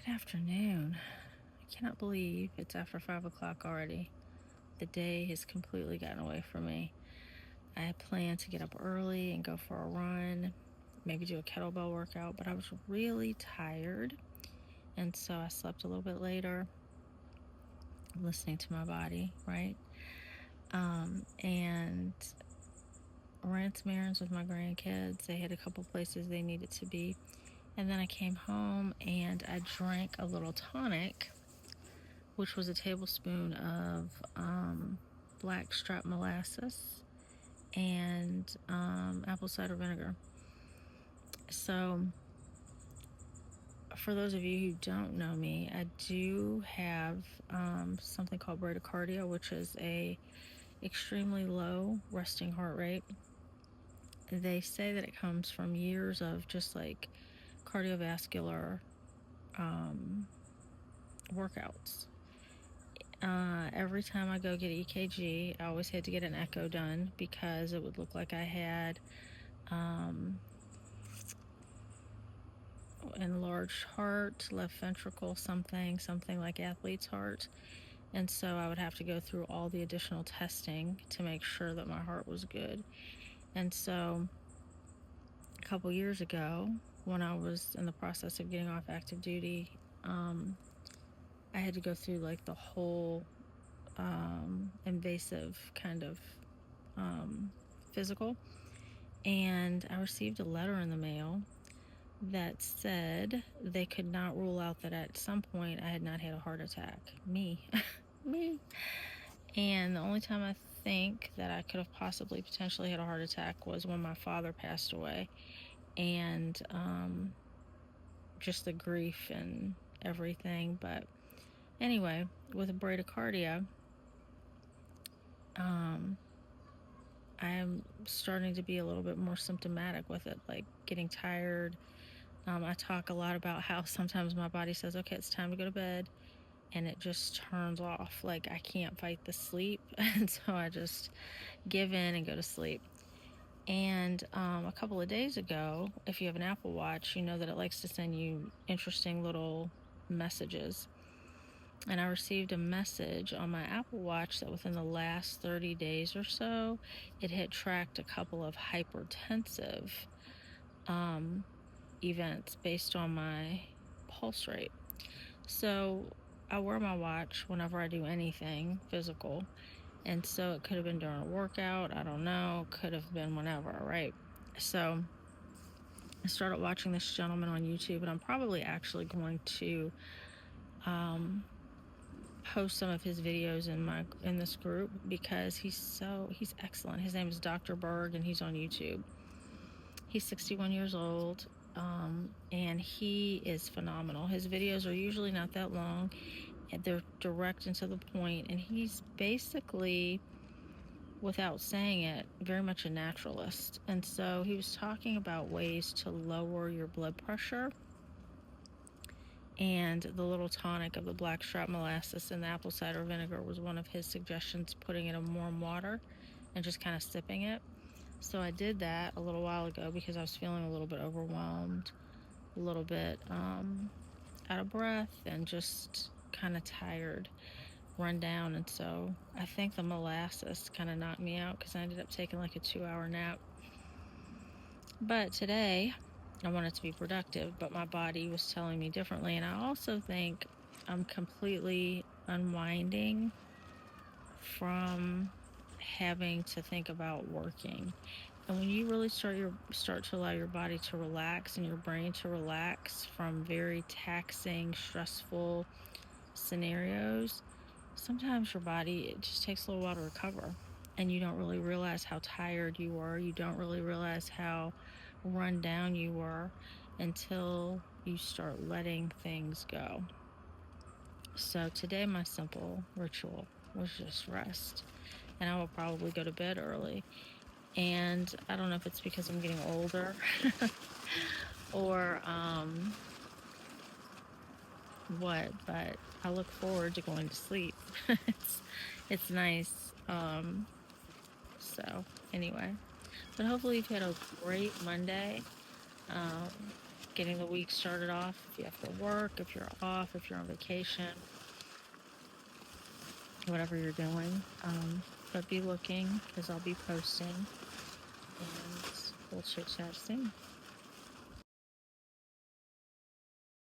Afternoon. I cannot believe it's after 5 o'clock already. The day has completely gotten away from me. I had planned to get up early and go for a run, maybe do a kettlebell workout, but I was really tired. And so I slept a little bit later, listening to my body, right? And ran some errands with my grandkids. They had a couple places they needed to be. And then I came home and I drank a little tonic, which was a tablespoon of blackstrap molasses and apple cider vinegar. So, for those of you who don't know me, I do have something called bradycardia, which is a extremely low resting heart rate. They say that it comes from years of just like cardiovascular workouts. Every time I go get EKG, I always had to get an echo done because it would look like I had enlarged heart, left ventricle, something like athlete's heart. And so I would have to go through all the additional testing to make sure that my heart was good. And so a couple years ago, when I was in the process of getting off active duty, I had to go through like the whole invasive kind of physical, and I received a letter in the mail that said they could not rule out that at some point I had not had a heart attack. Me. And the only time I think that I could have possibly potentially had a heart attack was when my father passed away, and just the grief and everything. But anyway, with bradycardia, I am starting to be a little bit more symptomatic with it, like getting tired. I talk a lot about how sometimes my body says, okay, it's time to go to bed, and it just turns off. Like I can't fight the sleep, and so I just give in and go to sleep. And a couple of days ago, if you have an Apple Watch, you know that it likes to send you interesting little messages. And I received a message on my Apple Watch that within the last 30 days or so, it had tracked a couple of hypertensive events based on my pulse rate. So I wear my watch whenever I do anything physical. And so it could have been during a workout. I don't know. Could have been whenever, right? So I started watching this gentleman on YouTube, and I'm probably actually going to post some of his videos in this group because he's excellent. His name is Dr. Berg, and he's on YouTube. He's 61 years old, and he is phenomenal. His videos are usually not that long, and they're direct and to the point, and he's basically, without saying it, very much a naturalist. And so he was talking about ways to lower your blood pressure, and the little tonic of the blackstrap molasses and the apple cider vinegar was one of his suggestions, putting it in warm water and just kind of sipping it. So I did that a little while ago because I was feeling a little bit overwhelmed, a little bit out of breath, and just kind of tired, run down. And so I think the molasses kind of knocked me out because I ended up taking like a 2-hour nap. But today I wanted to be productive, but my body was telling me differently. And I also think I'm completely unwinding from having to think about working. And when you really start to allow your body to relax and your brain to relax from very taxing, stressful scenarios, sometimes your body, it just takes a little while to recover, and you don't really realize how tired you were. You don't really realize how run down you were until you start letting things go. So today my simple ritual was just rest, and I will probably go to bed early. And I don't know if it's because I'm getting older or what, but I look forward to going to sleep. it's nice. So anyway, but hopefully you've had a great Monday. getting the week started off. If you have to work, if you're off, if you're on vacation, whatever you're doing. But be looking because I'll be posting, and we'll chit chat soon.